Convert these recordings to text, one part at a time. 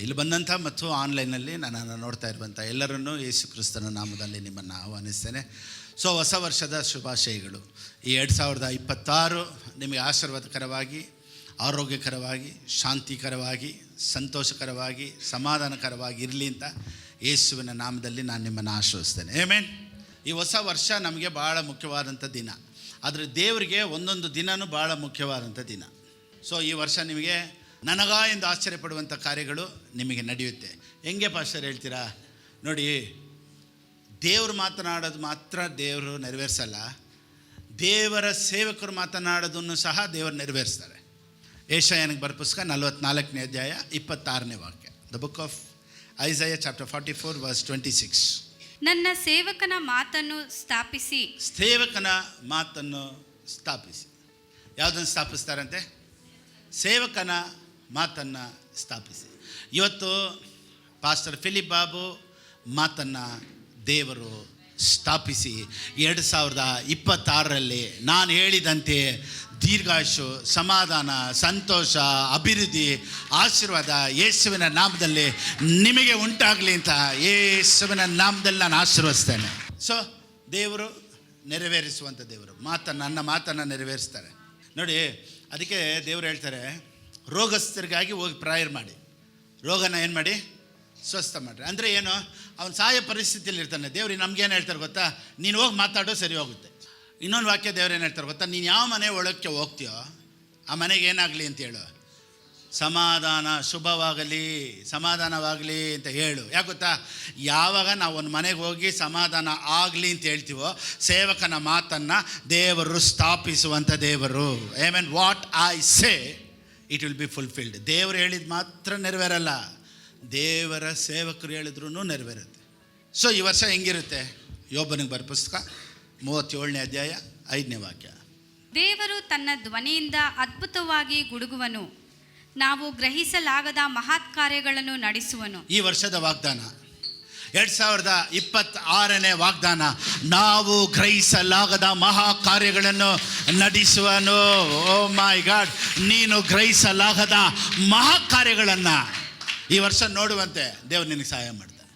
ಇಲ್ಲಿ ಬಂದಂಥ ಮತ್ತು ಆನ್ಲೈನಲ್ಲಿ ನನ್ನನ್ನು ನೋಡ್ತಾ ಇರುವಂಥ ಎಲ್ಲರನ್ನೂ ಯೇಸು ಕ್ರಿಸ್ತನ ನಾಮದಲ್ಲಿ ನಿಮ್ಮನ್ನು ಆಹ್ವಾನಿಸ್ತೇನೆ. ಹೊಸ ವರ್ಷದ ಶುಭಾಶಯಗಳು. ಈ 2026 ನಿಮಗೆ ಆಶೀರ್ವಾದಕರವಾಗಿ, ಆರೋಗ್ಯಕರವಾಗಿ, ಶಾಂತಿಕರವಾಗಿ, ಸಂತೋಷಕರವಾಗಿ, ಸಮಾಧಾನಕರವಾಗಿ ಇರಲಿ ಅಂತ ಯೇಸುವಿನ ನಾಮದಲ್ಲಿ ನಾನು ನಿಮ್ಮನ್ನು ಆಶೀರ್ವದಿಸ್ತೇನೆ. ಆಮೆನ್. ಈ ಹೊಸ ವರ್ಷ ನಮಗೆ ಭಾಳ ಮುಖ್ಯವಾದಂಥ ದಿನ, ಆದರೆ ದೇವರಿಗೆ ಒಂದೊಂದು ದಿನವೂ ಭಾಳ ಮುಖ್ಯವಾದಂಥ ದಿನ. ಈ ವರ್ಷ ನಿಮಗೆ ನನಗ ಎಂದು ಆಶ್ಚರ್ಯಪಡುವಂಥ ಕಾರ್ಯಗಳು ನಿಮಗೆ ನಡೆಯುತ್ತೆ. ಹೆಂಗೆ ಪಾಸ್ಟರ್ ಹೇಳ್ತೀರಾ? ನೋಡಿ, ದೇವರು ಮಾತನಾಡೋದು ಮಾತ್ರ ದೇವರು ನೆರವೇರಿಸಲ್ಲ, ದೇವರ ಸೇವಕರು ಮಾತನಾಡೋದನ್ನು ಸಹ ದೇವರು ನೆರವೇರಿಸ್ತಾರೆ. ಯೆಶಾಯನಿಗೆ ಬರೆದ ಪುಸ್ತಕ 44ನೇ ಅಧ್ಯಾಯ 26ನೇ ವಾಕ್ಯ. The book of Isaiah chapter 44 verse 26. ನನ್ನ ಸೇವಕನ ಮಾತನ್ನು ಸ್ಥಾಪಿಸಿ. ಸೇವಕನ ಮಾತನ್ನು ಸ್ಥಾಪಿಸಿ. ಯಾವುದನ್ನು ಸ್ಥಾಪಿಸ್ತಾರಂತೆ? ಸೇವಕನ ಮಾತನ್ನು ಸ್ಥಾಪಿಸಿ. ಇವತ್ತು ಪಾಸ್ಟರ್ ಫಿಲಿಪ್ ಬಾಬು ಮಾತನ್ನು ದೇವರು ಸ್ಥಾಪಿಸಿ 2026ರಲ್ಲಿ ನಾನು ಹೇಳಿದಂತೆ ದೀರ್ಘಾಯುಷು, ಸಮಾಧಾನ, ಸಂತೋಷ, ಅಭಿವೃದ್ಧಿ, ಆಶೀರ್ವಾದ ಯೇಸುವಿನ ನಾಮದಲ್ಲಿ ನಿಮಗೆ ಉಂಟಾಗಲಿ ಅಂತ ಯೇಸುವಿನ ನಾಮದಲ್ಲಿ ನಾನು ಆಶೀರ್ವದಿಸ್ತೇನೆ. ದೇವರು ನೆರವೇರಿಸುವಂಥ ದೇವರು ನನ್ನ ಮಾತನ್ನು ನೆರವೇರಿಸ್ತಾರೆ. ನೋಡಿ, ಅದಕ್ಕೆ ದೇವರು ಹೇಳ್ತಾರೆ, ರೋಗಸ್ಥರಿಗಾಗಿ ಹೋಗಿ ಪ್ರೇಯರ್ ಮಾಡಿ, ರೋಗನ ಏನು ಮಾಡಿ? ಸ್ವಸ್ಥ ಮಾಡಿರಿ. ಅಂದರೆ ಏನು? ಅವನು ಸಾಯೋ ಪರಿಸ್ಥಿತಿಯಲ್ಲಿ ಇರ್ತಾನೆ. ದೇವ್ರಿಗೆ ನಮ್ಗೇನು ಹೇಳ್ತಾರೆ ಗೊತ್ತಾ? ನೀನು ಹೋಗಿ ಮಾತಾಡೋ ಸರಿ ಹೋಗುತ್ತೆ. ಇನ್ನೊಂದು ವಾಕ್ಯ ದೇವ್ರು ಏನು ಹೇಳ್ತಾರೆ ಗೊತ್ತಾ? ನೀನು ಯಾವ ಮನೆ ಒಳಕ್ಕೆ ಹೋಗ್ತೀಯೋ ಆ ಮನೆಗೆ ಏನಾಗಲಿ ಅಂತ ಹೇಳು, ಸಮಾಧಾನ, ಶುಭವಾಗಲಿ, ಸಮಾಧಾನವಾಗಲಿ ಅಂತ ಹೇಳು. ಯಾಕೆ ಗೊತ್ತಾ? ಯಾವಾಗ ನಾವು ಒಂದು ಮನೆಗೆ ಹೋಗಿ ಸಮಾಧಾನ ಆಗಲಿ ಅಂತ ಹೇಳ್ತೀವೋ, ಸೇವಕನ ಮಾತನ್ನು ದೇವರು ಸ್ಥಾಪಿಸುವಂಥ ದೇವರು. Amen. What I say it will be fulfilled. ದೇವರು ಹೇಳಿದ ಮಾತ್ರ ನೆರವೇರಲ್ಲ, ದೇವರ ಸೇವಕರು ಹೇಳಿದ್ರೂ ನೆರವೇರುತ್ತೆ. ಈ ವರ್ಷ ಹೆಂಗಿರುತ್ತೆ? ಯೋಬನಿಗೆ ಬರೆದ ಪುಸ್ತಕ 37ನೇ ಅಧ್ಯಾಯ 5ನೇ ವಾಕ್ಯ. ದೇವರು ತನ್ನ ಧ್ವನಿಯಿಂದ ಅದ್ಭುತವಾಗಿ ಗುಡುಗುವನು, ನಾವು ಗ್ರಹಿಸಲಾಗದ ಮಹತ್ ಕಾರ್ಯಗಳನ್ನು ನಡೆಸುವನು. ಈ ವರ್ಷದ ವಾಗ್ದಾನ 2026ನೇ ವಾಗ್ದಾನ, ನಾವು ಗ್ರಹಿಸಲಾಗದ ಮಹಾ ಕಾರ್ಯಗಳನ್ನು ನಡೆಸುವನು. ಓ ಮೈ ಗಾಡ್, ನೀನು ಗ್ರಹಿಸಲಾಗದ ಮಹಾ ಕಾರ್ಯಗಳನ್ನು ಈ ವರ್ಷ ನೋಡುವಂತೆ ದೇವರು ನಿನಗೆ ಸಹಾಯ ಮಾಡ್ತಾರೆ.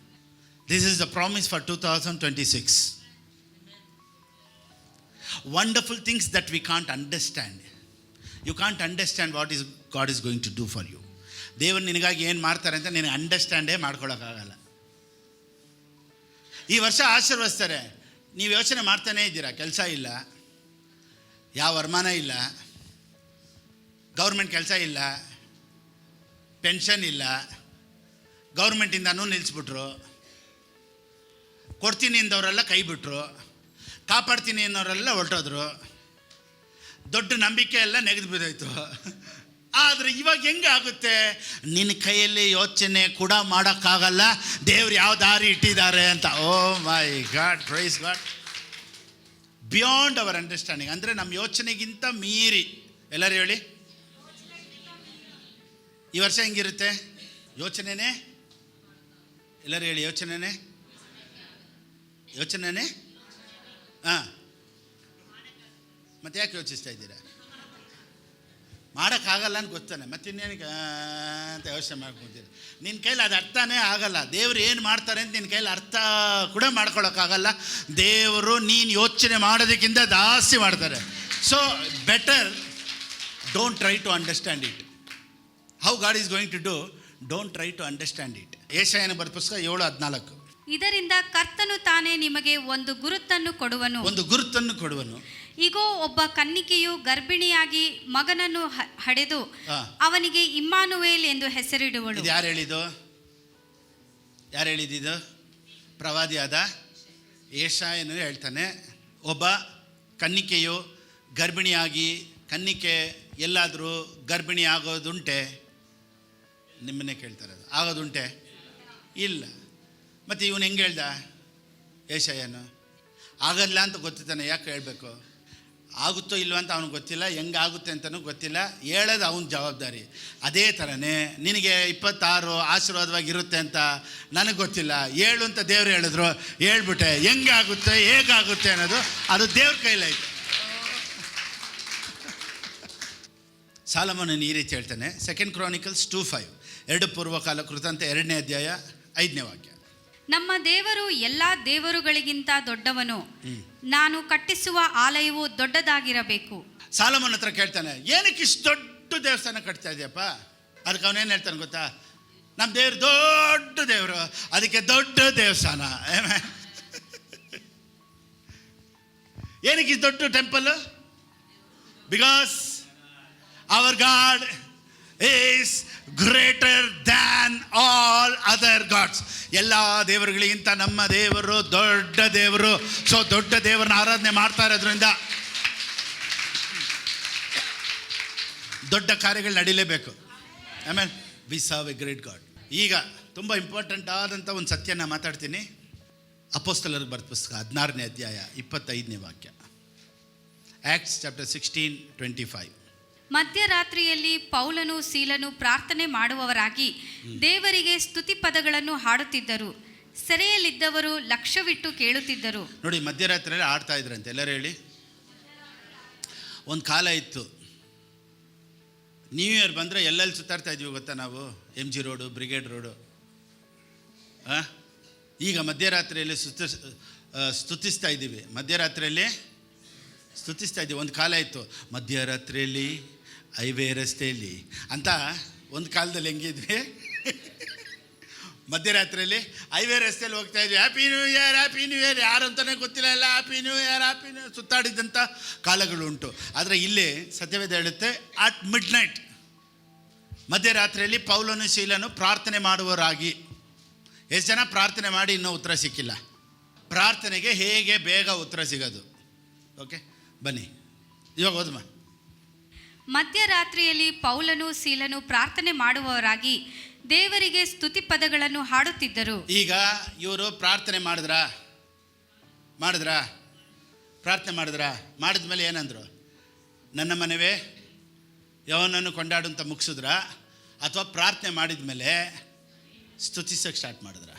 This is the promise for 2026. Wonderful things that we can't understand. You can't understand what is God is going to do for you. ದೇವರು ನಿನಗಾಗಿ ಏನು ಮಾಡ್ತಾರೆ ಅಂತ ನಿನಗೆ ಅಂಡರ್ಸ್ಟ್ಯಾಂಡೇ ಮಾಡ್ಕೊಳಕ್ಕಾಗಲ್ಲ. ಈ ವರ್ಷ ಆಶೀರ್ವದಿಸ್ತಾರೆ. ನೀವು ಯೋಚನೆ ಮಾಡ್ತಾನೇ ಇದ್ದೀರಾ, ಕೆಲಸ ಇಲ್ಲ, ಯಾವ ವರಮಾನ ಇಲ್ಲ, ಗೌರ್ಮೆಂಟ್ ಕೆಲಸ ಇಲ್ಲ, ಪೆನ್ಷನ್ ಇಲ್ಲ, ಗೌರ್ಮೆಂಟಿಂದನೂ ನಿಲ್ಲಿಸ್ಬಿಟ್ರು, ಕೊಡ್ತೀನಿ ಅಂದವರೆಲ್ಲ ಕೈ ಬಿಟ್ಟರು, ಕಾಪಾಡ್ತೀನಿ ಅನ್ನೋರೆಲ್ಲ ಹೊರಟೋದ್ರು, ದೊಡ್ಡ ನಂಬಿಕೆ ಎಲ್ಲ ನೆಗೆದು ಬಿದ್ದೋಯ್ತು. ಆದರೆ ಇವಾಗ ಹೆಂಗೆ ಆಗುತ್ತೆ? ನಿನ್ನ ಕೈಯಲ್ಲಿ ಯೋಚನೆ ಕೂಡ ಮಾಡೋಕ್ಕಾಗಲ್ಲ ದೇವ್ರು ಯಾವ ದಾರಿ ಇಟ್ಟಿದ್ದಾರೆ ಅಂತ. Oh my God, praise God. Beyond our understanding, ಅಂದರೆ ನಮ್ಮ ಯೋಚನೆಗಿಂತ ಮೀರಿ. ಎಲ್ಲರೂ ಹೇಳಿ, ಈ ವರ್ಷ ಹೆಂಗಿರುತ್ತೆ? ಯೋಚನೆನೇ. ಎಲ್ಲರೂ ಹೇಳಿ, ಯೋಚನೆನೇ. ಹಾಂ, ಮತ್ತೆ ಯಾಕೆ ಯೋಚಿಸ್ತಾ ಇದ್ದೀರಾ? ಮಾಡೋಕ್ಕಾಗಲ್ಲ ಅಂತ ಗೊತ್ತಾನೆ, ಮತ್ತೆ ಇನ್ನೇನಕ್ಕೆ ಅಂತ ಯೋಚನೆ ಮಾಡ್ಕೊತೀರಿ. ನಿನ್ನ ಕೈಲಿ ಅದು ಅರ್ಥನೇ ಆಗಲ್ಲ. ದೇವರು ಏನು ಮಾಡ್ತಾರೆ ಅಂತ ನಿನ್ನ ಕೈಲಿ ಅರ್ಥ ಕೂಡ ಮಾಡ್ಕೊಳಕ್ಕಾಗಲ್ಲ. ದೇವರು ನೀನು ಯೋಚನೆ ಮಾಡೋದಕ್ಕಿಂತ ಜಾಸ್ತಿ ಮಾಡ್ತಾರೆ. Better don't try to understand it. How God is going to do, don't try to understand it. ಯೆಶಾಯನ ಬರೆದ ಪುಸ್ತಕ 7:14. ಇದರಿಂದ ಕರ್ತನು ತಾನೇ ನಿಮಗೆ ಒಂದು ಗುರುತನ್ನು ಕೊಡುವನು. ಇಗೋ, ಒಬ್ಬ ಕನ್ನಿಕೆಯು ಗರ್ಭಿಣಿಯಾಗಿ ಮಗನನ್ನು ಹಡೆದು ಅವನಿಗೆ ಇಮ್ಮಾನುವೇಲ್ ಎಂದು ಹೆಸರಿಡುವಳು. ಇದು ಯಾರು ಹೇಳಿದ್ದು? ಪ್ರವಾದಿಯಾದ ಯೆಶಾಯನು ಹೇಳ್ತಾನೆ, ಒಬ್ಬ ಕನ್ನಿಕೆಯು ಗರ್ಭಿಣಿಯಾಗಿ. ಕನ್ನಿಕೆ ಎಲ್ಲಾದರೂ ಗರ್ಭಿಣಿ ಆಗೋದುಂಟೆ? ನಿಮ್ಮನ್ನೇ ಕೇಳ್ತಾರೆ, ಆಗೋದುಂಟೆ? ಇಲ್ಲ. ಮತ್ತು ಇವನು ಹೆಂಗೆ ಹೇಳ್ದ? ಯೆಶಾಯನು ಆಗಲ್ಲ ಅಂತ ಗೊತ್ತಿದ್ದಾನೆ, ಯಾಕೆ ಹೇಳಬೇಕು? ಆಗುತ್ತೋ ಇಲ್ವೋ ಅಂತ ಅವನಿಗೆ ಗೊತ್ತಿಲ್ಲ, ಹೆಂಗೆ ಆಗುತ್ತೆ ಅಂತಲೂ ಗೊತ್ತಿಲ್ಲ, ಹೇಳೋದು ಅವನ ಜವಾಬ್ದಾರಿ. ಅದೇ ಥರನೇ ನಿನಗೆ 26 ಆಶೀರ್ವಾದವಾಗಿರುತ್ತೆ ಅಂತ ನನಗೆ ಗೊತ್ತಿಲ್ಲ, ಹೇಳು ಅಂತ ದೇವ್ರು ಹೇಳಿದ್ರು, ಹೇಳ್ಬಿಟ್ಟೆ. ಹೆಂಗಾಗುತ್ತೆ, ಹೇಗಾಗುತ್ತೆ ಅನ್ನೋದು ಅದು ದೇವ್ರ ಕೈಲೈತೆ. ಸಾಲಮೋನನು ಈ ರೀತಿ ಹೇಳ್ತಾನೆ, 2 Chronicles 2:5. 2 ಪೂರ್ವಕಾಲ ಕೃತಾಂತ 2ನೇ ಅಧ್ಯಾಯ 5ನೇ ವಾಕ್ಯ. ನಮ್ಮ ದೇವರು ಎಲ್ಲ ದೇವರುಗಳಿಗಿಂತ ದೊಡ್ಡವನು, ನಾನು ಕಟ್ಟಿಸುವ ಆಲಯವು ದೊಡ್ಡದಾಗಿರಬೇಕು. ಸಾಲಮನ್ ಹತ್ರ ಕೇಳ್ತಾನೆ, ಏನಕ್ಕೆ ಇಷ್ಟು ದೊಡ್ಡ ದೇವಸ್ಥಾನ ಕಟ್ತಾ ಇದೆಯಪ್ಪ? ಅದಕ್ಕೆ ಅವನೇನು ಹೇಳ್ತಾನೆ ಗೊತ್ತಾ? ನಮ್ಮ ದೇವ್ರು ದೊಡ್ಡ ದೇವರು, ಅದಕ್ಕೆ ದೊಡ್ಡ ದೇವಸ್ಥಾನ. ಏನಕ್ಕೆ ದೊಡ್ಡ temple? Because our God is greater than all other God's. ಎಲ್ಲ ದೇವರುಗಳಿಗಿಂತ ನಮ್ಮ ದೇವರು ದೊಡ್ಡ ದೇವರು. ಸೊ ದೊಡ್ಡ ದೇವರನ್ನ ಆರಾಧನೆ ಮಾಡ್ತಾ ಇರೋದ್ರಿಂದ ದೊಡ್ಡ ಕಾರ್ಯಗಳು ನಡೀಲೇಬೇಕು. ಆಮೇಲೆ V serve A great god. ಈಗ ತುಂಬ ಇಂಪಾರ್ಟೆಂಟ್ ಆದಂಥ ಒಂದು ಸತ್ಯನ ಮಾತಾಡ್ತೀನಿ. ಅಪೊಸ್ತಲರಿಗೆ ಬರೆದ ಪುಸ್ತಕ 16ನೇ ಅಧ್ಯಾಯ 25ನೇ ವಾಕ್ಯ. Acts chapter 16:25. ಮಧ್ಯರಾತ್ರಿಯಲ್ಲಿ ಪೌಲನು ಸೀಲನು ಪ್ರಾರ್ಥನೆ ಮಾಡುವವರಾಗಿ ದೇವರಿಗೆ ಸ್ತುತಿ ಪದಗಳನ್ನು ಹಾಡುತ್ತಿದ್ದರು. ಸೆರೆಯಲ್ಲಿದ್ದವರು ಲಕ್ಷ್ಯವಿಟ್ಟು ಕೇಳುತ್ತಿದ್ದರು. ನೋಡಿ, ಮಧ್ಯರಾತ್ರಿಯಲ್ಲಿ ಆಡ್ತಾ ಇದ್ರಂತೆ. ಎಲ್ಲರೂ ಹೇಳಿ. ಒಂದು ಕಾಲ ಇತ್ತು, ನ್ಯೂ ಇಯರ್ ಬಂದರೆ ಎಲ್ಲೆಲ್ಲಿ ಸುತ್ತಾಡ್ತಾ ಇದ್ವಿ ಗೊತ್ತಾ ನಾವು? MG road, brigade road. ಈಗ ಮಧ್ಯರಾತ್ರಿಯಲ್ಲಿ ಸ್ತುತಿಸ್ತಾ ಇದ್ದೀವಿ. ಮಧ್ಯರಾತ್ರಿಯಲ್ಲಿ ಸ್ತುತಿಸ್ತಾ ಇದ್ದೀವಿ. ಒಂದು ಕಾಲ ಇತ್ತು, ಮಧ್ಯರಾತ್ರಿಯಲ್ಲಿ ಹೈವೇ ರಸ್ತೆಯಲ್ಲಿ ಅಂತ. ಒಂದು ಕಾಲದಲ್ಲಿ ಹೆಂಗಿದ್ವಿ? ಮಧ್ಯರಾತ್ರಿಯಲ್ಲಿ ಹೈವೇ ರಸ್ತೆಯಲ್ಲಿ ಹೋಗ್ತಾ ಇದ್ವಿ. Happy new year, happy new year, ಯಾರು ಅಂತಲೇ ಗೊತ್ತಿಲ್ಲ, ಎಲ್ಲ happy new year, happy new year ಸುತ್ತಾಡಿದಂಥ ಕಾಲಗಳು ಉಂಟು. ಆದರೆ ಇಲ್ಲಿ ಸತ್ಯವೇದ ಹೇಳುತ್ತೆ, ಅಟ್ ಮಿಡ್ ನೈಟ್, ಮಧ್ಯರಾತ್ರಿಯಲ್ಲಿ ಪೌಲನು ಶೀಲನು ಪ್ರಾರ್ಥನೆ ಮಾಡುವವರಾಗಿ. ಎಷ್ಟು ಜನ ಪ್ರಾರ್ಥನೆ ಮಾಡಿ ಇನ್ನೂ ಉತ್ತರ ಸಿಕ್ಕಿಲ್ಲ? ಪ್ರಾರ್ಥನೆಗೆ ಹೇಗೆ ಬೇಗ ಉತ್ತರ ಸಿಗೋದು? ಓಕೆ, ಬನ್ನಿ ಇವಾಗ ಓದಮ್ಮ. ಮಧ್ಯರಾತ್ರಿಯಲ್ಲಿ ಪೌಲನು ಸೀಲನು ಪ್ರಾರ್ಥನೆ ಮಾಡುವವರಾಗಿ ದೇವರಿಗೆ ಸ್ತುತಿ ಪದಗಳನ್ನು ಹಾಡುತ್ತಿದ್ದರು. ಈಗ ಇವರು ಪ್ರಾರ್ಥನೆ ಮಾಡಿದ್ರಾ? ಪ್ರಾರ್ಥನೆ ಮಾಡಿದ್ಮೇಲೆ ಏನಂದ್ರು? ನನ್ನ ಮನವೇ ಯವನನ್ನು ಕೊಂಡಾಡು ಅಂತ ಮುಗಿಸಿದ್ರ? ಅಥವಾ ಪ್ರಾರ್ಥನೆ ಮಾಡಿದ ಮೇಲೆ ಸ್ತುತಿಸೋಕ್ಕೆ ಸ್ಟಾರ್ಟ್ ಮಾಡಿದ್ರ?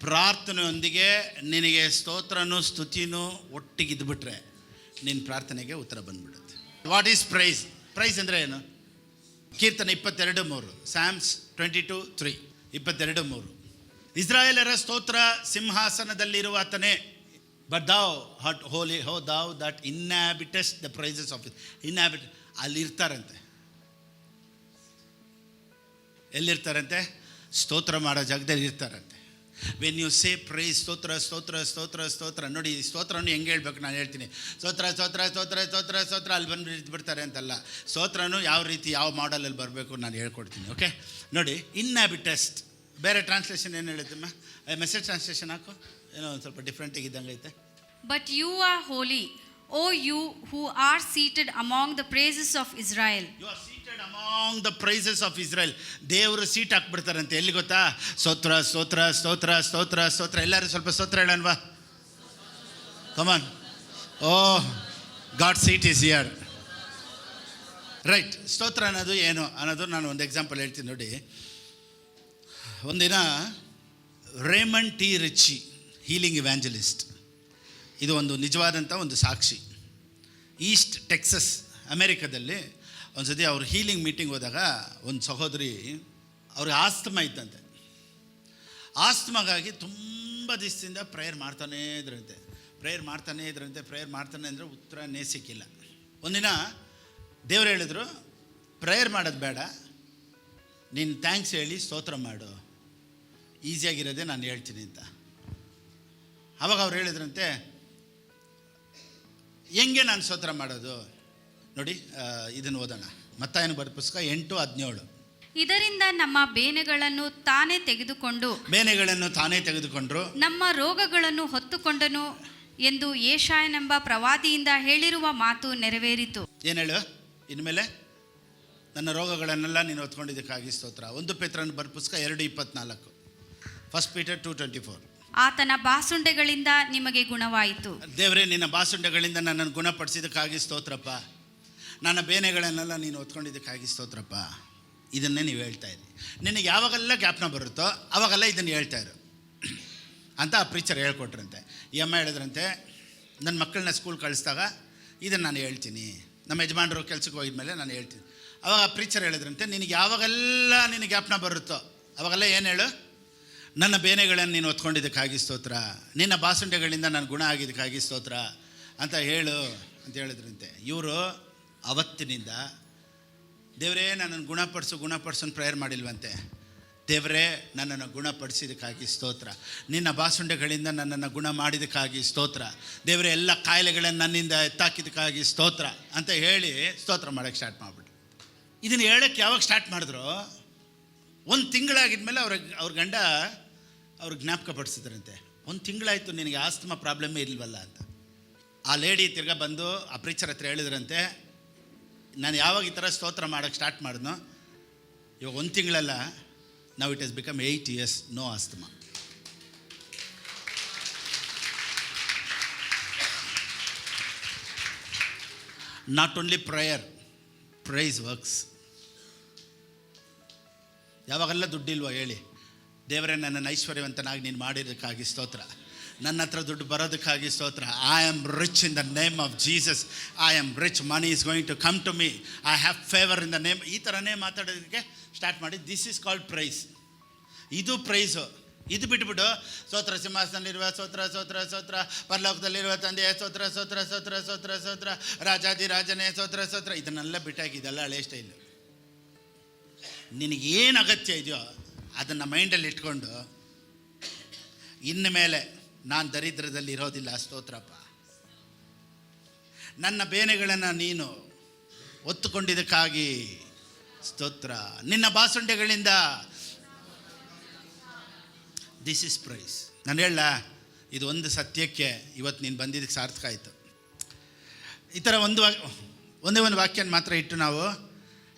ಪ್ರಾರ್ಥನೆಯೊಂದಿಗೆ ನಿನಗೆ ಸ್ತೋತ್ರನೂ ಸ್ತುತಿನೂ ಒಟ್ಟಿಗಿದ್ಬಿಟ್ರೆ ನಿನ್ನ ಪ್ರಾರ್ಥನೆಗೆ ಉತ್ತರ ಬಂದ್ಬಿಡುತ್ತೆ. What is price? ಪ್ರೈಸ್ ಅಂದರೆ ಏನು? ಕೀರ್ತನೆ 22:3, ಸ್ಯಾಮ್ಸ್ 22:3, 22:3. ಇಸ್ರಾಯೇಲರ ಸ್ತೋತ್ರ ಸಿಂಹಾಸನದಲ್ಲಿರುವ ಆತನೇ, but thou art holy, how thou that inhabitest the praises of it. ಅಲ್ಲಿ ಇರ್ತಾರಂತೆ. ಎಲ್ಲಿರ್ತಾರಂತೆ? ಸ್ತೋತ್ರ ಮಾಡೋ ಜಾಗದಲ್ಲಿ ಇರ್ತಾರಂತೆ. ವೆನ್ ಯು ಸೇ ಪ್ರೈಸ್, ಸ್ತೋತ್ರ ಸ್ತೋತ್ರ ಸ್ತೋತ್ರ ಸ್ತೋತ್ರ. ನೋಡಿ, ಸ್ತೋತ್ರವನ್ನು ಹೆಂಗೆ ಹೇಳ್ಬೇಕು ನಾನು ಹೇಳ್ತೀನಿ. ಸ್ತೋತ್ರ ಸ್ತೋತ್ರ ಸ್ತೋತ್ರ ಸ್ತೋತ್ರ ಸ್ತೋತ್ರ ಅಲ್ಲಿ ಬಂದು ಬಿಡ್ತಾರೆ ಅಂತಲ್ಲ. ಸ್ತೋತ್ರನೂ ಯಾವ ರೀತಿ ಯಾವ ಮಾಡಲಲ್ಲಿ ಬರಬೇಕು ನಾನು ಹೇಳ್ಕೊಡ್ತೀನಿ. ಓಕೆ, ನೋಡಿ, ಇನ್ಹ್ಯಾಬಿಟೆಸ್ಟ್. ಬೇರೆ ಟ್ರಾನ್ಸ್ಲೇಷನ್ ಏನು ಹೇಳುತ್ತಮ್ಮ? ಮೆಸೇಜ್ ಟ್ರಾನ್ಸ್ಲೇಷನ್ ಹಾಕು, ಏನೋ ಒಂದು ಸ್ವಲ್ಪ ಡಿಫ್ರೆಂಟಾಗಿ ಇದ್ದಂಗೆ ಐತೆ. But you are holy, O you who are seated among the praises of Israel. You are seated among the praises of Israel. ದೇವರು ಸೀಟ್ ಹಾಕ್ಬಿಡ್ತಾರಂತೆ. ಎಲ್ಲಿ ಗೊತ್ತಾ? ಸ್ತೋತ್ರ ಸ್ತೋತ್ರ ಸ್ತೋತ್ರ ಸ್ತೋತ್ರ ಸ್ತೋತ್ರ. ಎಲ್ಲರೂ ಸ್ವಲ್ಪ ಸ್ತೋತ್ರ ಹೇಳೋಣವಾ? Come on. Oh, God seat is here. Right. ಸ್ತೋತ್ರ ಅನ್ನೋದು ಏನು ಅನ್ನೋದು ನಾನು ಒಂದು ಎಕ್ಸಾಂಪಲ್ ಹೇಳ್ತೀನಿ ನೋಡಿ. ಒಂದಿನ ರೇಮಂಡ್ ಟಿ ರಿಚಿ, ಹೀಲಿಂಗ್ ಇವ್ಯಾಂಜಲಿಸ್ಟ್, ಇದು ಒಂದು ನಿಜವಾದಂಥ ಒಂದು ಸಾಕ್ಷಿ. ಈಸ್ಟ್ ಟೆಕ್ಸಸ್ ಅಮೇರಿಕಾದಲ್ಲಿ ಒಂದು ಸತಿ ಅವ್ರು ಹೀಲಿಂಗ್ ಮೀಟಿಂಗ್ ಹೋದಾಗ ಒಂದು ಸಹೋದರಿ, ಅವ್ರಿಗೆ ಆಸ್ತಮಾ ಇದ್ದಂತೆ. ಆಸ್ತಮಾಗಾಗಿ ತುಂಬ ದಿವಸದಿಂದ ಪ್ರೇಯರ್ ಮಾಡ್ತಾನೇ ಇದ್ರಂತೆ ಅಂದರೆ ಉತ್ತರನೇ ಸಿಕ್ಕಿಲ್ಲ. ಒಂದಿನ ದೇವ್ರು ಹೇಳಿದ್ರು, ಪ್ರೇಯರ್ ಮಾಡೋದು ಬೇಡ, ನೀನು ಥ್ಯಾಂಕ್ಸ್ ಹೇಳಿ ಸ್ತೋತ್ರ ಮಾಡು, ಈಸಿಯಾಗಿರೋದೇ ನಾನು ಹೇಳ್ತೀನಿ ಅಂತ. ಆವಾಗ ಅವ್ರು ಹೇಳಿದ್ರಂತೆ, ಹೆಂಗೆ ನಾನು ಸ್ತೋತ್ರ ಮಾಡೋದು? ನೋಡಿ, ಇದನ್ನು ಓದೋಣ. ಮತ್ತಾಯನ ಬರೆದ ಪುಸ್ತಕ 8:17. ಇದರಿಂದ ನಮ್ಮ ಬೇನೆಗಳನ್ನು ತಾನೇ ತೆಗೆದುಕೊಂಡ್ರು, ನಮ್ಮ ರೋಗಗಳನ್ನು ಹೊತ್ತುಕೊಂಡನು ಎಂದು ಯೆಶಾಯನೆಂಬ ಪ್ರವಾದಿಯಿಂದ ಹೇಳಿರುವ ಮಾತು ನೆರವೇರಿತು. ಏನು ಹೇಳು ಇನ್ಮೇಲೆ? ನನ್ನ ರೋಗಗಳನ್ನೆಲ್ಲ ನೀನು ಹೊತ್ಕೊಂಡಿದ್ದಕ್ಕಾಗಿ ಸ್ತೋತ್ರ. 1 ಪೇತ್ರನ ಬರೆದ ಪುಸ್ತಕ 2:24, 1 Peter 2:24. ಆತನ ಬಾಸುಂಡೆಗಳಿಂದ ನಿಮಗೆ ಗುಣವಾಯಿತು. ದೇವರೇ, ನಿನ್ನ ಬಾಸುಂಡೆಗಳಿಂದ ನನ್ನನ್ನು ಗುಣಪಡಿಸಿದ್ದಕ್ಕಾಗಿ ಸ್ತೋತ್ರಪ್ಪ. ನನ್ನ ಬೇನೆಗಳನ್ನೆಲ್ಲ ನೀನು ಹೊತ್ಕೊಂಡಿದ್ದಕ್ಕಾಗಿ ಸ್ತೋತ್ರಪ್ಪ. ಇದನ್ನೇ ನೀವು ಹೇಳ್ತಾ ಇರಿ. ನಿನಗೆ ಯಾವಾಗೆಲ್ಲ ಜ್ಞಾಪನ ಬರುತ್ತೋ ಅವಾಗೆಲ್ಲ ಇದನ್ನು ಹೇಳ್ತಾ ಇರು ಅಂತ ಆ ಪ್ರೀಚರ್ ಹೇಳ್ಕೊಟ್ರಂತೆ. ಈ ಅಮ್ಮ ಹೇಳಿದ್ರಂತೆ, ನನ್ನ ಮಕ್ಕಳನ್ನ ಸ್ಕೂಲ್ ಕಳಿಸಿದಾಗ ಇದನ್ನು ನಾನು ಹೇಳ್ತೀನಿ, ನಮ್ಮ ಯಜಮಾನರು ಕೆಲಸಕ್ಕೆ ಹೋಗಿದ್ಮೇಲೆ ನಾನು ಹೇಳ್ತೀನಿ. ಅವಾಗ ಪ್ರೀಚರ್ ಹೇಳಿದ್ರಂತೆ, ನಿನಗೆ ಯಾವಾಗೆಲ್ಲ ನಿನಗೆ ಜ್ಞಾಪನ ಬರುತ್ತೋ ಅವಾಗೆಲ್ಲ ಏನು ಹೇಳು, ನನ್ನ ಬೇನೆಗಳನ್ನು ನೀನು ಹೊತ್ಕೊಂಡಿದ್ದಕ್ಕಾಗಿ ಸ್ತೋತ್ರ, ನಿನ್ನ ಬಾಸುಂಡೆಗಳಿಂದ ನಾನು ಗುಣ ಆಗಿದ್ದಕ್ಕಾಗಿ ಸ್ತೋತ್ರ ಅಂತ ಹೇಳು ಅಂತ ಹೇಳಿದ್ರಂತೆ. ಇವರು ಅವತ್ತಿನಿಂದ ದೇವರೇ ನನ್ನನ್ನು ಗುಣಪಡಿಸು ಅಂತ ಪ್ರೇಯರ್ ಮಾಡಿಲ್ವಂತೆ. ದೇವರೇ ನನ್ನನ್ನು ಗುಣಪಡಿಸಿದ್ದಕ್ಕಾಗಿ ಸ್ತೋತ್ರ, ನಿನ್ನ ಬಾಸುಂಡೆಗಳಿಂದ ನನ್ನನ್ನು ಗುಣ ಮಾಡಿದ್ದಕ್ಕಾಗಿ ಸ್ತೋತ್ರ, ದೇವರೇ ಎಲ್ಲ ಕಾಯಿಲೆಗಳನ್ನು ನನ್ನಿಂದ ಎತ್ತಾಕಿದ್ದಕ್ಕಾಗಿ ಸ್ತೋತ್ರ ಅಂತ ಹೇಳಿ ಸ್ತೋತ್ರ ಮಾಡೋಕ್ಕೆ ಸ್ಟಾರ್ಟ್ ಮಾಡಿಬಿಟ್ರು. ಇದನ್ನು ಹೇಳೋಕ್ಕೆ ಯಾವಾಗ ಸ್ಟಾರ್ಟ್ ಮಾಡಿದ್ರು, ಒಂದು ತಿಂಗಳಾಗಿದ್ಮೇಲೆ ಅವ್ರ ಗಂಡ ಅವ್ರಿಗೆ ಜ್ಞಾಪಕ ಪಡಿಸಿದ್ರಂತೆ, 1 ತಿಂಗಳಾಯಿತು ನಿನಗೆ ಆಸ್ತಮಾ ಪ್ರಾಬ್ಲಮ್ಮೇ ಇಲ್ವಲ್ಲ ಅಂತ. ಆ ಲೇಡಿ ತಿರ್ಗಾ ಬಂದು ಆ ಪ್ರೀಚರ್ ಹತ್ರ ಹೇಳಿದ್ರಂತೆ, ನಾನು ಯಾವಾಗ ಈ ಥರ ಸ್ತೋತ್ರ ಮಾಡೋಕ್ಕೆ ಸ್ಟಾರ್ಟ್ ಮಾಡಿದ್ನೋ ಇವಾಗ 1 ತಿಂಗಳಲ್ಲ, now it has become 8 years, no asthma. Not only prayer, praise works. ಯಾವಾಗೆಲ್ಲ ದುಡ್ಡಿಲ್ವ ಹೇಳಿ, ದೇವರೇ ನನ್ನನ್ನು ಐಶ್ವರ್ಯವಂತನಾಗಿ ನೀನು ಮಾಡಿದ್ದಕ್ಕಾಗಿ ಸ್ತೋತ್ರ, ನನ್ನ ಹತ್ರ ದುಡ್ಡು ಬರೋದಕ್ಕಾಗಿ ಸ್ತೋತ್ರ. I am rich in the name of Jesus, I am rich, money is going to come to me, I have favour in the name. ಈ ಥರನೇ ಮಾತಾಡೋದಕ್ಕೆ ಸ್ಟಾರ್ಟ್ ಮಾಡಿ. This is called praise. ಇದು ಪ್ರೈಸು. ಇದು ಬಿಟ್ಬಿಟ್ಟು ಸ್ತೋತ್ರ ಸಿಂಹಾಸನದಲ್ಲಿರುವ ಸ್ತೋತ್ರ ಸ್ತೋತ್ರ ಸ್ತೋತ್ರ, ಪರಲೋಕದಲ್ಲಿರುವ ತಂದೆಯ ಸ್ತೋತ್ರ ಸ್ತೋತ್ರ ಸ್ತೋತ್ರ ಸ್ತೋತ್ರ ಸ್ತೋತ್ರ, ರಾಜಾದಿರಾಜನೇ ಸ್ತೋತ್ರ ಸ್ತೋತ್ರ, ಇದನ್ನೆಲ್ಲ ಬಿಟ್ಟಾಕಿ ಇದೆಲ್ಲ ಹಳೆ ಸ್ಟೈಲು. ನಿನಗೇನು ಅಗತ್ಯ ಇದೆಯೋ ಅದನ್ನು ಮೈಂಡಲ್ಲಿ ಇಟ್ಕೊಂಡು, ಇನ್ನು ಮೇಲೆ ನಾನು ದರಿದ್ರದಲ್ಲಿ ಇರೋದಿಲ್ಲ ಸ್ತೋತ್ರಪ್ಪ, ನನ್ನ ಬೇನೆಗಳನ್ನು ನೀನು ಒತ್ತುಕೊಂಡಿದ್ದಕ್ಕಾಗಿ ಸ್ತೋತ್ರ, ನಿನ್ನ ಬಾಸುಂಡೆಗಳಿಂದ. This is price. ನಾನು ಹೇಳ, ಇದು ಒಂದು ಸತ್ಯಕ್ಕೆ ಇವತ್ತು ನೀನು ಬಂದಿದ್ದಕ್ಕೆ ಸಾರ್ಥಕ ಆಯಿತು. ಈ ಥರ ಒಂದೇ ಒಂದು ವಾಕ್ಯನ ಮಾತ್ರ ಇಟ್ಟು ನಾವು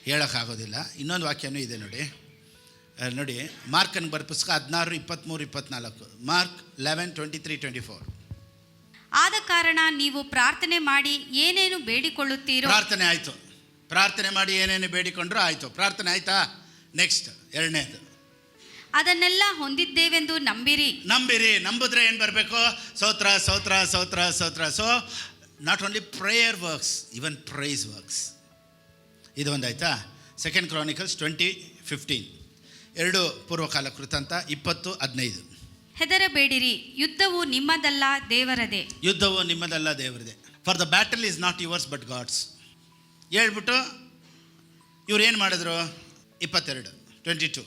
ಹೇಳೋಕ್ಕಾಗೋದಿಲ್ಲ. ಇನ್ನೊಂದು ವಾಕ್ಯನೂ ಇದೆ ನೋಡಿ, ಮಾರ್ಕನ ಬರ ಪುಸ್ತಕ 16, 23, 24. ಮಾರ್ಕ್ 11:23-24. ಆದ ಕಾರಣ ನೀವು ಪ್ರಾರ್ಥನೆ ಮಾಡಿ ಏನೇನು ಬೇಡಿಕೊಳ್ಳುತ್ತೀರೋ. ಪ್ರಾರ್ಥನೆ ಆಯಿತು, ಪ್ರಾರ್ಥನೆ ಮಾಡಿ ಏನೇನು ಬೇಡಿಕೊಂಡ್ರು ಆಯಿತು. ಪ್ರಾರ್ಥನೆ ಆಯಿತಾ? ನೆಕ್ಸ್ಟ್ ಎರಡನೇದು, ಅದನ್ನೆಲ್ಲ ಹೊಂದಿದ್ದೇವೆಂದು ನಂಬಿರಿ. ನಂಬಿದ್ರೆ ಏನು ಬರಬೇಕು? ಸ್ತೋತ್ರ ಸ್ತೋತ್ರ ಸ್ತೋತ್ರ ಸ್ತೋತ್ರ. So not only prayer works, even praise works. ಇದು ಒಂದಾಯ್ತಾ? 2 Chronicles 20:15. 2 ಪೂರ್ವಕಾಲ ಕೃತಾಂತ 20:15. ಹೆದರಬೇಡಿರಿ, ಯುದ್ಧವು ನಿಮ್ಮದಲ್ಲ ದೇವರದೇ. ಯುದ್ಧವು ನಿಮ್ಮದಲ್ಲ ದೇವರದೇ. For the battle is not yours but God's. ಹೇಳ್ಬಿಟ್ಟು ಇವ್ರು ಏನು ಮಾಡಿದ್ರು? 22:22.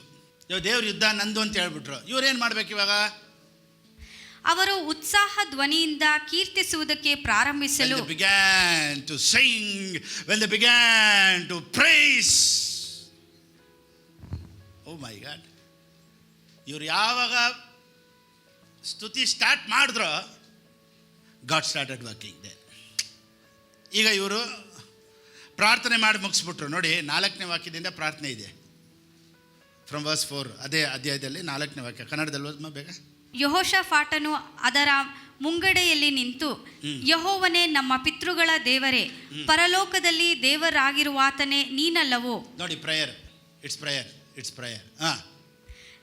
ಇವಾಗ ದೇವ್ರ ಯುದ್ಧ ನಂದು ಅಂತ ಹೇಳ್ಬಿಟ್ರು. ಇವ್ರೇನು ಮಾಡ್ಬೇಕು ಇವಾಗ? ಅವರು ಉತ್ಸಾಹ ಧ್ವನಿಯಿಂದ ಕೀರ್ತಿಸುವುದಕ್ಕೆ ಪ್ರಾರಂಭಿಸಲು. When they began to sing, when they began to praise. Oh my God. ಇವ್ರು ಯಾವಾಗ ಸ್ತುತಿ ಸ್ಟಾರ್ಟ್ ಮಾಡಿದ್ರು, God started working there. ಈಗ ಇವರು ಪ್ರಾರ್ಥನೆ ಮಾಡಿ ಮುಗಿಸ್ಬಿಟ್ರು. ನೋಡಿ, 4ನೇ ವಾಕ್ಯದಿಂದ ಪ್ರಾರ್ಥನೆ ಇದೆ. ಫ್ರಮ್ ವರ್ಸ್ 4, ಅದೇ ಅಧ್ಯಾಯದಲ್ಲಿ 4ನೇ ವಾಕ್ಯ. ಕನ್ನಡದಲ್ಲಿ ಓದ್ಮ ಬೇಗ. ಯೆಹೋಷಾಫಾಟನು ಅದರ ಮುಂಗಡೆಯಲ್ಲಿ ನಿಂತು, ಯೆಹೋವನೇ ನಮ್ಮ ಪಿತೃಗಳ ದೇವರೇ, ಪರಲೋಕದಲ್ಲಿ ದೇವರಾಗಿರುವಾತನೇ ನೀನಲ್ಲವೋ. ನೋಡಿ, ಪ್ರೇಯರ್, ಇಟ್ಸ್ ಪ್ರೇಯರ್.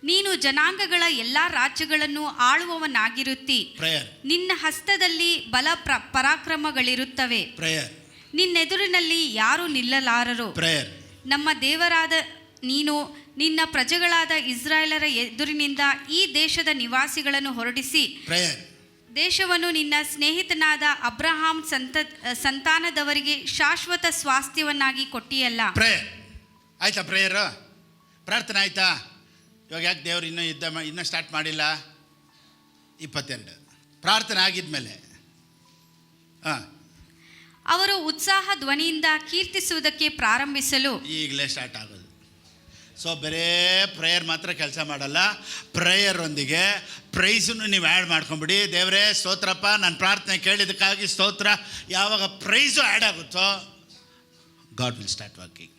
ನೀನು ಜನಾಂಗಗಳ ಎಲ್ಲಾ ರಾಜ್ಯಗಳನ್ನು ಆಳುವವನಾಗಿರುತ್ತಿ. ಪ್ರೇಯರ್. ನಿನ್ನ ಹಸ್ತದಲ್ಲಿ ಬಲ ಪರಾಕ್ರಮಗಳಿರುತ್ತವೆ. ಪ್ರೇಯರ್. ನಿನ್ನೆದುರಿನಲ್ಲಿ ಯಾರು ನಿಲ್ಲಲಾರರು. ಪ್ರೇಯರ್. ನಮ್ಮ ದೇವರಾದ ನೀನು ನಿನ್ನ ಪ್ರಜೆಗಳಾದ ಇಸ್ರಾಯೇಲರ ಎದುರಿನಿಂದ ಈ ದೇಶದ ನಿವಾಸಿಗಳನ್ನು ಹೊರಡಿಸಿ, ದೇಶವನ್ನು ನಿನ್ನ ಸ್ನೇಹಿತನಾದ ಅಬ್ರಹಾಂ ಸಂತಾನದವರಿಗೆ ಶಾಶ್ವತ ಸ್ವಾಸ್ಥ್ಯವನ್ನಾಗಿ ಕೊಟ್ಟಿಯಲ್ಲ. ಪ್ರೇಯರ್ ಆಯ್ತಾ? ಪ್ರೇಯರ್ ಪ್ರಾರ್ಥನೆ ಆಯ್ತಾ? ಇವಾಗ ಯಾಕೆ ದೇವರು ಇನ್ನೂ ಸ್ಟಾರ್ಟ್ ಮಾಡಿಲ್ಲ? 22 ಪ್ರಾರ್ಥನೆ ಆಗಿದ್ಮೇಲೆ ಅವರು ಉತ್ಸಾಹ ಧ್ವನಿಯಿಂದ ಕೀರ್ತಿಸುವುದಕ್ಕೆ ಪ್ರಾರಂಭಿಸಲು. ಈಗಲೇ ಸ್ಟಾರ್ಟ್ ಆಗೋದು. ಸೊ ಬರೇ ಪ್ರೇಯರ್ ಮಾತ್ರ ಕೆಲಸ ಮಾಡಲ್ಲ, ಪ್ರೇಯರ್ ಒಂದಿಗೆ ಪ್ರೈಸನ್ನು ನೀವು ಆ್ಯಡ್ ಮಾಡ್ಕೊಂಬಿಡಿ. ದೇವರೇ ಸ್ತೋತ್ರಪ್ಪ, ನನ್ನ ಪ್ರಾರ್ಥನೆ ಕೇಳಿದ್ದಕ್ಕಾಗಿ ಸ್ತೋತ್ರ. ಯಾವಾಗ ಪ್ರೈಸು ಆ್ಯಡ್ ಆಗುತ್ತೋ, ಗಾಡ್ ವಿಲ್ ಸ್ಟಾರ್ಟ್ ವರ್ಕಿಂಗ್.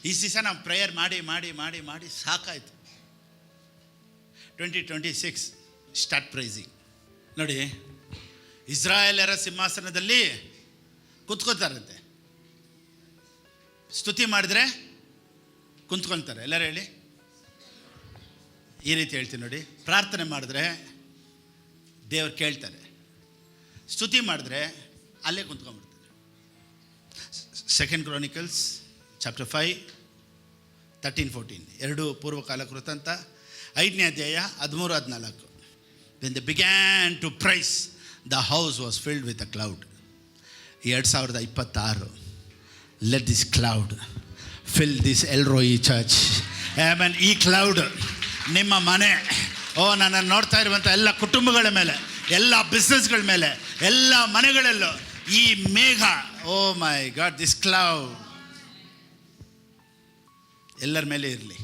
ಈ ದಿವಸ ನಾವು ಪ್ರೇಯರ್ ಮಾಡಿ ಮಾಡಿ ಮಾಡಿ ಮಾಡಿ ಸಾಕಾಯಿತು. 2026 ಸ್ಟಾರ್ಟ್ ಪ್ರೈಸಿಂಗ್. ನೋಡಿ, ಇಸ್ರಾಯೇಲರ ಸಿಂಹಾಸನದಲ್ಲಿ ಕುತ್ಕೋತಾರಂತೆ. ಸ್ತುತಿ ಮಾಡಿದ್ರೆ ಕುಂತ್ಕೊಳ್ತಾರೆ. ಎಲ್ಲರೂ ಹೇಳಿ. ಈ ರೀತಿ ಹೇಳ್ತೀನಿ ನೋಡಿ, ಪ್ರಾರ್ಥನೆ ಮಾಡಿದ್ರೆ ದೇವ್ರು ಕೇಳ್ತಾರೆ, ಸ್ತುತಿ ಮಾಡಿದ್ರೆ ಅಲ್ಲೇ ಕುಂತ್ಕೊಂಡ್ಬಿಡ್ತಾರೆ. 2 Chronicles ಚಾಪ್ಟರ್ 5, 13-14. 2 ಪೂರ್ವಕಾಲ ವೃತ್ತಾಂತ 5ನೇ ಅಧ್ಯಾಯ 13-14. When they began to praise, the house was filled with a cloud. 2026, let this cloud fill this Elroy church. Amen. ಈ ಕ್ಲೌಡ್ ನಿಮ್ಮ ಮನೆ, ನನ್ನನ್ನು ನೋಡ್ತಾ ಇರುವಂಥ ಎಲ್ಲ ಕುಟುಂಬಗಳ ಮೇಲೆ, ಎಲ್ಲ ಬಿಸ್ನೆಸ್ಗಳ ಮೇಲೆ, ಎಲ್ಲ ಮನೆಗಳಲ್ಲೂ ಈ ಮೇಘ, ಮೈ ಗಾಡ್, ದಿಸ್ ಕ್ಲೌಡ್ ಎಲ್ಲರ ಮೇಲೆ ಇರಲಿ.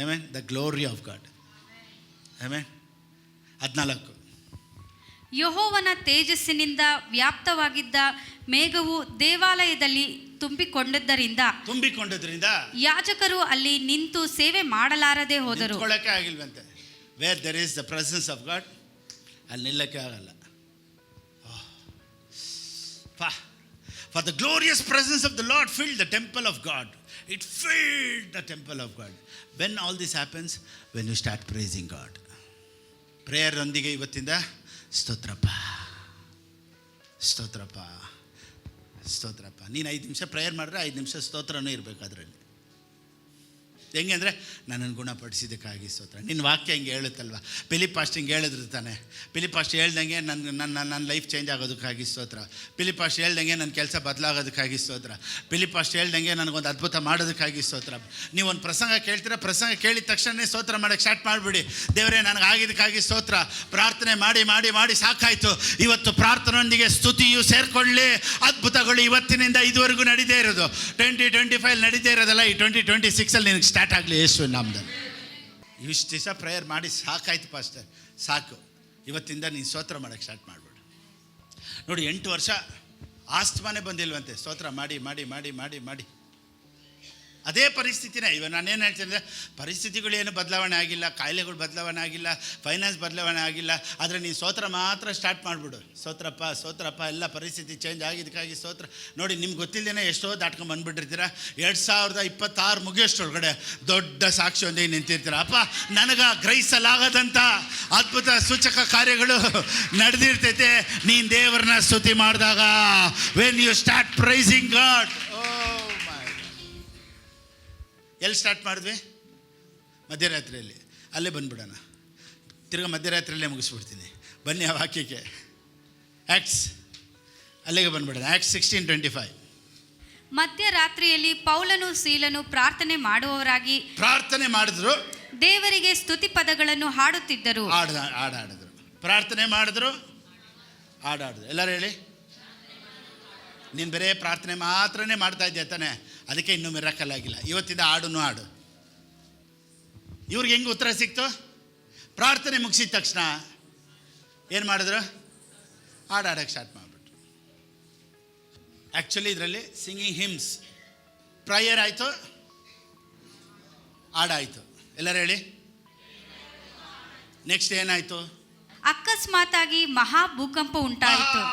Amen. The glory of god. Amen. 14. ಯೆಹೋವನ ತೇಜಸ್ಸಿನಿಂದ ವ್ಯಾಪ್ತವಾಗಿದ್ದ ಮೇಘವು ದೇವಾಲಯದಲ್ಲಿ ತುಂಬಿಕೊಂಡಿದ್ದರಿಂದ ಯಾಜಕರು ಅಲ್ಲಿ ನಿಂತು ಸೇವೆ ಮಾಡಲಾರದೆ ಹೋದರು. ನಿಂತ್ಕೊಳ್ಳೋಕೆ ಆಗಿಲ್ವಂತೆ. Where there is the presence of God, ಅಲ್ಲಿ ನಿಲ್ಲಕ್ಕೆ ಆಗಲ್ಲ. For the glorious presence of the Lord filled the temple of God. It filled the temple of God. When all this happens, when you start praising God. Prayer ಒಂದಿಗೆ ಇವತ್ತಿಂದ ಸ್ತೋತ್ರಪ್ಪ, ಸ್ತೋತ್ರಪ್ಪ, ಸ್ತೋತ್ರಪ್ಪ. ನೀನು 5 ನಿಮಿಷ prayer ಮಾಡಿದ್ರೆ 5 ನಿಮಿಷ ಸ್ತೋತ್ರನೂ ಇರಬೇಕು ಅದರಲ್ಲಿ. ಹೆಂಗೆ ಅಂದರೆ, ನನ್ನನ್ನು ಗುಣಪಡಿಸಿದ್ದಕ್ಕಾಗಿ ಸ್ತೋತ್ರ. ನಿನ್ನ ವಾಕ್ಯ ಹಿಂಗೆ ಹೇಳುತ್ತಲ್ವ, ಫಿಲಿಪ್ಪಾಸ್ಟ್ ಹಿಂಗೆ ಹೇಳಿದ್ರು ತಾನೆ. ಫಿಲಿಪ್ಪಾಸ್ಟ್ ಹೇಳ್ದಂಗೆ ನನ್ನ ಲೈಫ್ ಚೇಂಜ್ ಆಗೋದಕ್ಕಾಗಿ ಸ್ತೋತ್ರ. ಫಿಲಿಪ್ಪಾಸ್ಟ್ ಹೇಳ್ದಂಗೆ ನನ್ನ ಕೆಲಸ ಬದಲಾಗೋದಕ್ಕಾಗಿ ಸ್ತೋತ್ರ. ಫಿಲಿಪ್ಪಾಸ್ಟ್ ಹೇಳ್ದಂಗೆ ನನಗೊಂದು ಅದ್ಭುತ ಮಾಡೋದಕ್ಕಾಗಿ ಸ್ತೋತ್ರ. ನೀವೊಂದು ಪ್ರಸಂಗ ಕೇಳ್ತೀರ, ಪ್ರಸಂಗ ಕೇಳಿದ ತಕ್ಷಣ ಸ್ತೋತ್ರ ಮಾಡೋಕ್ಕೆ ಸ್ಟಾರ್ಟ್ ಮಾಡಿಬಿಡಿ. ದೇವರೇ, ನನಗೆ ಆಗಿದ್ದಕ್ಕಾಗಿ ಸ್ತೋತ್ರ. ಪ್ರಾರ್ಥನೆ ಮಾಡಿ ಮಾಡಿ ಮಾಡಿ ಸಾಕಾಯಿತು. ಇವತ್ತು ಪ್ರಾರ್ಥನೆಯೊಂದಿಗೆ ಸ್ತುತಿಯು ಸೇರಿಕೊಳ್ಳಿ. ಅದ್ಭುತಗಳು ಇವತ್ತಿನಿಂದ ಇದುವರೆಗೂ ನಡೀದೇ ಇರೋದು, 2025 ನಡೀದೇ ಇರೋದಲ್ಲ, ಈ 2026 ನಿನಗೆ ಸ್ಟಾರ್ಟ್ ಆಗಲಿ ಯೇಸುವಿನ ನಾಮದಲ್ಲಿ. ಇಷ್ಟು ದಿವಸ ಪ್ರೇಯರ್ ಮಾಡಿ ಸಾಕಾಯ್ತು ಪಾಸ್ಟರ್, ಸಾಕು. ಇವತ್ತಿಂದ ನೀನು ಸ್ತೋತ್ರ ಮಾಡೋಕ್ಕೆ ಸ್ಟಾರ್ಟ್ ಮಾಡಿಬಿಡು. ನೋಡಿ, 8 ವರ್ಷ ಆಸ್ತಮಾನೇ ಬಂದಿಲ್ವಂತೆ. ಸ್ತೋತ್ರ ಮಾಡಿ ಮಾಡಿ ಮಾಡಿ ಮಾಡಿ ಮಾಡಿ ಅದೇ ಪರಿಸ್ಥಿತಿನೇ. ಇವಾಗ ನಾನೇನು ಹೇಳ್ತೀನಿ ಅಂದರೆ, ಪರಿಸ್ಥಿತಿಗಳೇನು ಬದಲಾವಣೆ ಆಗಿಲ್ಲ, ಕಾಯಿಲೆಗಳು ಬದಲಾವಣೆ ಆಗಿಲ್ಲ, ಫೈನಾನ್ಸ್ ಬದಲಾವಣೆ ಆಗಿಲ್ಲ, ಆದರೆ ನೀನು ಸ್ತೋತ್ರ ಮಾತ್ರ ಸ್ಟಾರ್ಟ್ ಮಾಡಿಬಿಡು. ಸ್ತೋತ್ರಪ್ಪ, ಸ್ತೋತ್ರಪ್ಪ, ಎಲ್ಲ ಪರಿಸ್ಥಿತಿ ಚೇಂಜ್ ಆಗಿದ್ದಕ್ಕಾಗಿ ಸ್ತೋತ್ರ. ನೋಡಿ, ನಿಮ್ಗೆ ಗೊತ್ತಿಲ್ಲದೇ ಎಷ್ಟೋ ದಾಟ್ಕೊಂಡು ಬಂದುಬಿಟ್ಟಿರ್ತೀರ. 2026 ಮುಗಿಯೋಷ್ಟೊಳಗಡೆ ದೊಡ್ಡ ಸಾಕ್ಷಿ ಒಂದೇ ನಿಂತಿರ್ತೀರ. ಅಪ್ಪ, ನನಗೆ ಗ್ರಹಿಸಲಾಗದಂಥ ಅದ್ಭುತ ಸೂಚಕ ಕಾರ್ಯಗಳು ನಡೆದಿರ್ತೈತೆ ನೀನು ದೇವರನ್ನ ಸ್ತುತಿ ಮಾಡಿದಾಗ. When you start praising God. ಎಲ್ಲಿ ಸ್ಟಾರ್ಟ್ ಮಾಡಿದ್ವಿ? ಮಧ್ಯರಾತ್ರಿಯಲ್ಲಿ. ಅಲ್ಲೇ ಬಂದುಬಿಡೋಣ. ತಿರ್ಗಿ ಮಧ್ಯರಾತ್ರಿಯಲ್ಲೇ ಮುಗಿಸ್ಬಿಡ್ತೀನಿ. ಬನ್ನಿ ಆ ವಾಕ್ಯಕ್ಕೆ. ಆ್ಯಕ್ಟ್ಸ್ ಅಲ್ಲಿಗೆ ಬಂದುಬಿಡೋಣ. ಆ್ಯಕ್ಟ್ಸ್ 16:25. ಮಧ್ಯರಾತ್ರಿಯಲ್ಲಿ ಪೌಲನು ಸೀಲನು ಪ್ರಾರ್ಥನೆ ಮಾಡುವವರಾಗಿ ಪ್ರಾರ್ಥನೆ ಮಾಡಿದ್ರು, ದೇವರಿಗೆ ಸ್ತುತಿ ಪದಗಳನ್ನು ಹಾಡುತ್ತಿದ್ದರು. ಹಾಡಿದ್ರು, ಪ್ರಾರ್ಥನೆ ಮಾಡಿದ್ರು, ಹಾಡಾಡಿದ್ರು. ಎಲ್ಲರೂ ಹೇಳಿ. ನೀನು ಬರೇ ಪ್ರಾರ್ಥನೆ ಮಾತ್ರನೇ ಮಾಡ್ತಾ ಇದ್ದೆ ತಾನೆ, ಅದಕ್ಕೆ ಇನ್ನೂ ಮಿರಾಕಲ್ ಆಗಿಲ್ಲ. ಇವತ್ತಿಂದ ಹಾಡುನು ಹಾಡು. ಇವ್ರಿಗೆ ಹೆಂಗೆ ಉತ್ತರ ಸಿಕ್ತು? ಪ್ರಾರ್ಥನೆ ಮುಗಿಸಿದ ತಕ್ಷಣ ಏನು ಮಾಡಿದ್ರು? ಹಾಡಾಡೋಕ್ಕೆ ಸ್ಟಾರ್ಟ್ ಮಾಡಿಬಿಟ್ರು. ಆ್ಯಕ್ಚುಲಿ ಇದರಲ್ಲಿ ಸಿಂಗಿಂಗ್ ಹಿಮ್ಸ್, ಪ್ರೇಯರ್ ಆಯಿತು, ಹಾಡಾಯಿತು. ಎಲ್ಲರೂ ಹೇಳಿ. ನೆಕ್ಸ್ಟ್ ಏನಾಯಿತು? ಅಕಸ್ಮಾತಾಗಿ ಮಹಾ ಭೂಕಂಪ ಉಂಟಾಯಿತು.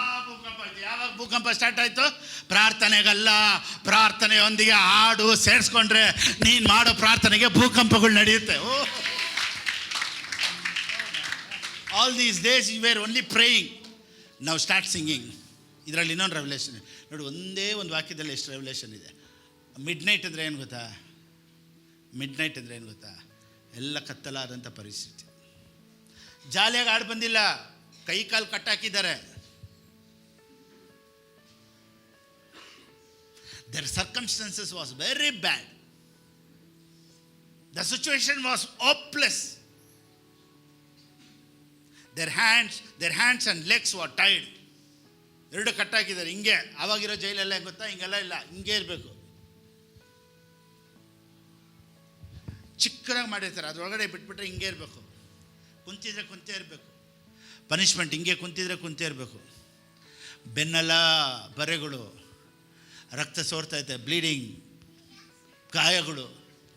ಯಾವಾಗ ಭೂಕಂಪ ಸ್ಟಾರ್ಟ್ ಆಯಿತು? ಪ್ರಾರ್ಥನೆಗಲ್ಲ, ಪ್ರಾರ್ಥನೆಯೊಂದಿಗೆ ಹಾಡು ಸೇರಿಸ್ಕೊಂಡ್ರೆ ನೀನು ಮಾಡೋ ಪ್ರಾರ್ಥನೆಗೆ ಭೂಕಂಪಗಳು ನಡೆಯುತ್ತೆ. All these days you were only praying, ನಾವು ಸ್ಟಾರ್ಟ್ ಸಿಂಗಿಂಗ್. ಇದರಲ್ಲಿ ಇನ್ನೊಂದು ರೆವಲ್ಯೂಷನ್ ನೋಡಿ. ಒಂದೇ ಒಂದು ವಾಕ್ಯದಲ್ಲಿ ಎಷ್ಟು ರೆವಲ್ಯೂಷನ್ ಇದೆ. ಮಿಡ್ ನೈಟ್ ಅಂದರೆ ಏನು ಗೊತ್ತಾ? ಮಿಡ್ ನೈಟ್ ಅಂದರೆ ಏನು ಗೊತ್ತಾ? ಎಲ್ಲ ಕತ್ತಲಾದಂಥ ಪರಿಸ್ಥಿತಿ. ಜಾಲಿಯಾಗಿ ಹಾಡು ಬಂದಿಲ್ಲ, ಕೈ ಕಾಲು ಕಟ್ಟಾಕಿದ್ದಾರೆ. Their circumstances was very bad. The situation was hopeless. Their hands and legs were tied. ಎರಡು ಕಟ್ಟಾಕಿದ್ದಾರೆ. ಹಿಂಗೆ ಆವಾಗಿರೋ ಜೈಲೆಲ್ಲ ಗೊತ್ತಾ? ಹಿಂಗೆಲ್ಲ ಇಲ್ಲ, ಹಿಂಗೆ ಇರಬೇಕು. ಚಿಕ್ಕದಾಗಿ ಮಾಡಿರ್ತಾರೆ, ಅದರೊಳಗಡೆ ಬಿಟ್ಬಿಟ್ರೆ ಹಿಂಗೆ ಇರಬೇಕು. ಕುಂತಿದ್ರೆ ಕುಂತೇ ಇರಬೇಕು. ಪನಿಷ್ಮೆಂಟ್ ಹಿಂಗೆ ಕುಂತಿದ್ರೆ ಕುಂತೇ ಇರಬೇಕು. ಬೆನ್ನೆಲ್ಲ ಬರೆಗಳು, ರಕ್ತ ಸೋರ್ತೈತೆ, ಬ್ಲೀಡಿಂಗ್, ಗಾಯಗಳು,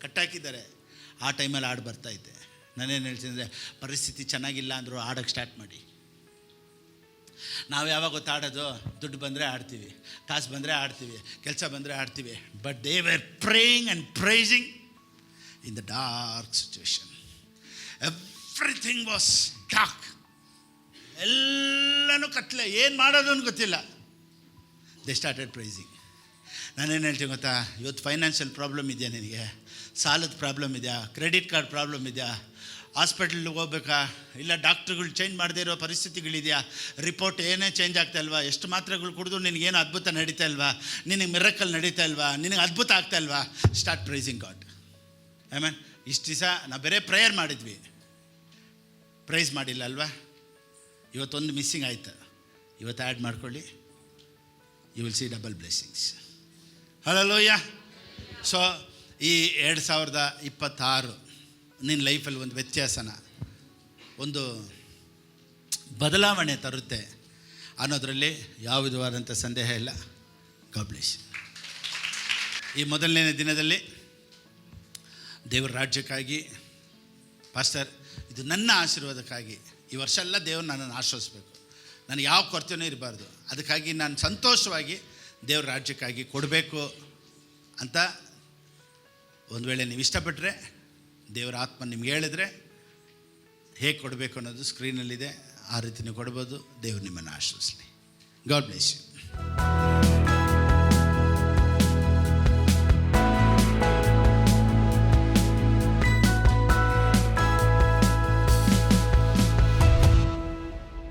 ಕಟ್ಟಾಕಿದ್ದಾರೆ. ಆ ಟೈಮಲ್ಲಿ ಹಾಡು ಬರ್ತೈತೆ. ನಾನೇನು ಹೇಳ್ತೀನಿ ಅಂದರೆ, ಪರಿಸ್ಥಿತಿ ಚೆನ್ನಾಗಿಲ್ಲ ಅಂದರೂ ಹಾಡೋಕ್ಕೆ ಸ್ಟಾರ್ಟ್ ಮಾಡಿ. ನಾವು ಯಾವಾಗ ಗೊತ್ತು ಆಡೋದು? ದುಡ್ಡು ಬಂದರೆ ಆಡ್ತೀವಿ, ಕಾಸು ಬಂದರೆ ಆಡ್ತೀವಿ, ಕೆಲಸ ಬಂದರೆ ಆಡ್ತೀವಿ. But they were praying and pricing in the dark situation. Everything was dark. ಎಲ್ಲನೂ ಕತ್ಲೆ, ಏನು ಮಾಡೋದು ಅಂತ ಗೊತ್ತಿಲ್ಲ. They started pricing. ನಾನೇನು ಹೇಳ್ತೀನಿ ಗೊತ್ತಾ, ಇವತ್ತು ಫೈನಾನ್ಷಿಯಲ್ ಪ್ರಾಬ್ಲಮ್ ಇದೆಯಾ, ನಿನಗೆ ಸಾಲದ ಪ್ರಾಬ್ಲಮ್ ಇದೆಯಾ, ಕ್ರೆಡಿಟ್ ಕಾರ್ಡ್ ಪ್ರಾಬ್ಲಮ್ ಇದೆಯಾ, ಹಾಸ್ಪಿಟ್ಲಿಗೆ ಹೋಗ್ಬೇಕಾ, ಇಲ್ಲ ಡಾಕ್ಟ್ರುಗಳು ಚೇಂಜ್ ಮಾಡದೇ ಇರೋ ಪರಿಸ್ಥಿತಿಗಳಿದೆಯಾ, ರಿಪೋರ್ಟ್ ಏನೇ ಚೇಂಜ್ ಆಗ್ತಾ ಇಲ್ವಾ, ಎಷ್ಟು ಮಾತ್ರೆಗಳು ಕುಡಿದು ನಿನಗೇನು ಅದ್ಭುತ ನಡೀತಾ ಇಲ್ವಾ, ನಿನಗೆ ಮಿರಕಲ್ ನಡೀತಾ ಇಲ್ವಾ, ನಿನಗೆ ಅದ್ಭುತ ಆಗ್ತಾ ಇಲ್ವಾ, ಸ್ಟಾರ್ಟ್ ಪ್ರೈಸಿಂಗ್ ಗಾಡ್. ಆಮೇನ್. ಇಷ್ಟು ದಿವಸ ನಾವು ಬೇರೆ ಪ್ರೇಯರ್ ಮಾಡಿದ್ವಿ, ಪ್ರೈಸ್ ಮಾಡಿಲ್ಲ ಅಲ್ವಾ. ಇವತ್ತೊಂದು ಮಿಸ್ಸಿಂಗ್ ಆಯ್ತು, ಇವತ್ತು ಆ್ಯಡ್ ಮಾಡ್ಕೊಳ್ಳಿ, you will see double blessings. Hallelujah. So ಈ 2026 ನಿನ್ನ ಲೈಫಲ್ಲಿ ಒಂದು ವ್ಯತ್ಯಾಸನ, ಒಂದು ಬದಲಾವಣೆ ತರುತ್ತೆ ಅನ್ನೋದರಲ್ಲಿ ಯಾವ ವಿಧವಾದಂಥ ಸಂದೇಹ ಇಲ್ಲ. God bless. ಈ ಮೊದಲನೇ ದಿನದಲ್ಲಿ ದೇವರ ರಾಜ್ಯಕ್ಕಾಗಿ, ಪಾಸ್ಟರ್ ಇದು ನನ್ನ ಆಶೀರ್ವಾದಕ್ಕಾಗಿ ಈ ವರ್ಷ ಎಲ್ಲ ದೇವರು ನನ್ನನ್ನು ಆಶ್ರಯಿಸಬೇಕು, ನನಗೆ ಯಾವ ಕೊರತೆಯೂ ಇರಬಾರ್ದು, ಅದಕ್ಕಾಗಿ ನಾನು ಸಂತೋಷವಾಗಿ ದೇವ್ರ ರಾಜ್ಯಕ್ಕಾಗಿ ಕೊಡಬೇಕು ಅಂತ ಒಂದು ವೇಳೆ ನೀವು ಇಷ್ಟಪಟ್ಟರೆ, ದೇವರ ಆತ್ಮ ನಿಮ್ಗೆ ಹೇಳಿದ್ರೆ ಹೇಗೆ ಕೊಡಬೇಕು ಅನ್ನೋದು ಸ್ಕ್ರೀನಲ್ಲಿದೆ, ಆ ರೀತಿ ನೀವು ಕೊಡ್ಬೋದು. ದೇವರು ನಿಮ್ಮನ್ನು ಆಶ್ರಯಿಸಲಿ. God bless you.